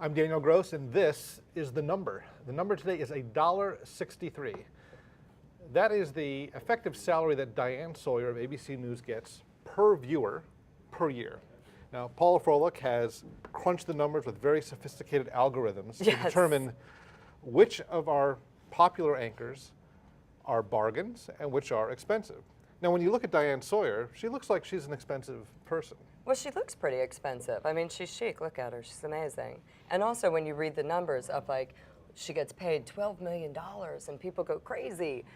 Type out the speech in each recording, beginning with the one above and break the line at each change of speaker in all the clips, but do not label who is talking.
I'm Daniel Gross, and this is The Number. The number today is $1.63. That is the effective salary that Diane Sawyer of ABC News gets per viewer per year. Now, Paula Froelich has crunched the numbers with very sophisticated algorithms to determine which of our popular anchors are bargains and which are expensive. Now, when you look at Diane Sawyer, she looks like she's an expensive person.
Well, she looks pretty expensive. I mean, she's chic. Look at her. She's amazing. And also, when you read the numbers of, like, she gets paid $12 million and people go crazy.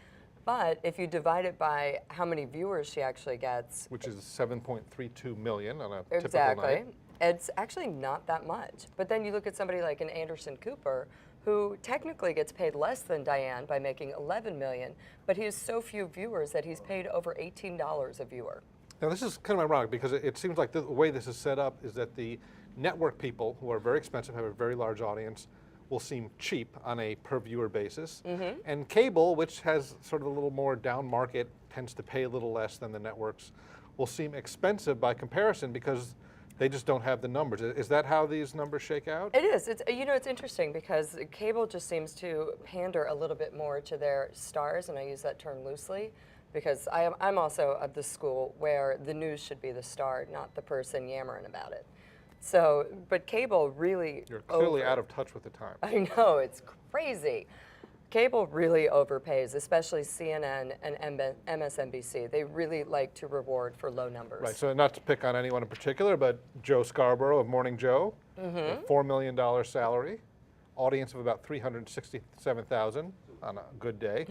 But if you divide it by how many viewers she actually gets,
which is 7.32 million on a
exactly,
typical night.
It's actually not that much. But then you look at somebody like an Anderson Cooper, who technically gets paid less than Diane by making $11 million, but he has so few viewers that he's paid over $18 a viewer.
Now, this is kind of ironic because it seems like the way this is set up is that the network people, who are very expensive, have a very large audience, will seem cheap on a per viewer basis. And cable, which has sort of a little more down market, tends to pay a little less than the networks, will seem expensive by comparison because they just don't have the numbers. Is that how these numbers shake out?
It is. It's, you know, it's interesting because cable just seems to pander a little bit more to their stars, and I use that term loosely because I'm also of the school where the news should be the star, not the person yammering about it. So, but cable really
You're clearly out of touch with the time.
I know, it's crazy. Cable really overpays, especially CNN and MSNBC. They really like to reward for low numbers.
Right, so not to pick on anyone in particular, but Joe Scarborough of Morning Joe, a $4 million salary, audience of about 367,000 on a good day,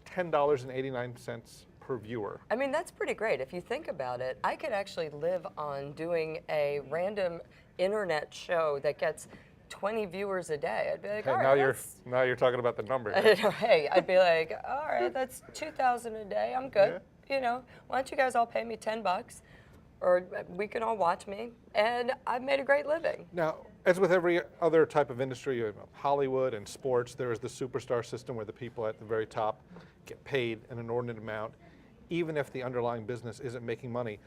$10.89 per viewer.
I mean, that's pretty great. If you think about it, I could actually live on doing a random internet show that gets 20 viewers a day. I'd be like, all right,
now you're talking about the number.
Hey, I'd be like, all right, that's 2,000 a day. I'm good.
Yeah.
You know, why don't you guys all pay me $10, or we can all watch me, and I've made a great living.
Now, as with every other type of industry, you have Hollywood and sports, there is the superstar system where the people at the very top get paid an inordinate amount, even if the underlying business isn't making money.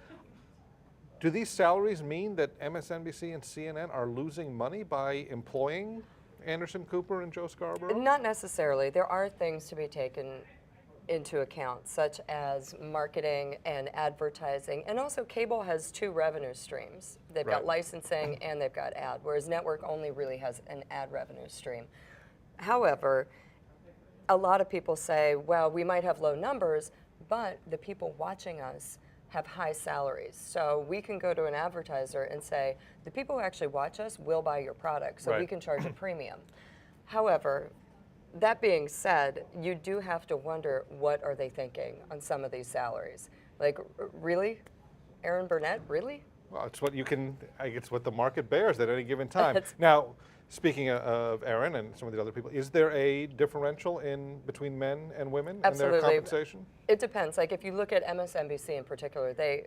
Do these salaries mean that MSNBC and CNN are losing money by employing Anderson Cooper and Joe Scarborough?
Not necessarily. There are things to be taken into account, such as marketing and advertising. And also, cable has two revenue streams. They've got licensing and they've got ad, whereas network only really has an ad revenue stream. However, a lot of people say, well, we might have low numbers, but the people watching us have high salaries. So we can go to an advertiser and say, the people who actually watch us will buy your product, so we can charge a premium. However, that being said, you do have to wonder, what are they thinking on some of these salaries? Like, really? Aaron Burnett, really?
Well, it's what you can, I guess, what the market bears at any given time. Now, speaking of Aaron and some of the other people, is there a differential between men and women in their compensation?
It depends. Like, if you look at MSNBC in particular, they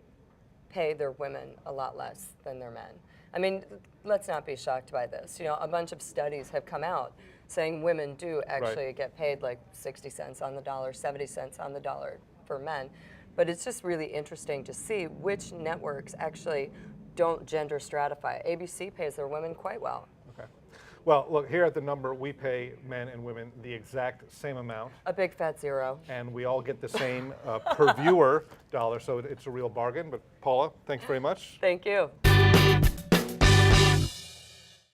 pay their women a lot less than their men. I mean, let's not be shocked by this. You know, a bunch of studies have come out saying women do actually get paid like 60 cents on the dollar, 70 cents on the dollar for men. But it's just really interesting to see which networks actually don't gender stratify. ABC pays their women quite well.
Okay. Well, look, here at The Number, we pay men and women the exact same amount.
A big fat zero.
And we all get the same per viewer dollar, so it's a real bargain. But Paula, thanks very much.
Thank you.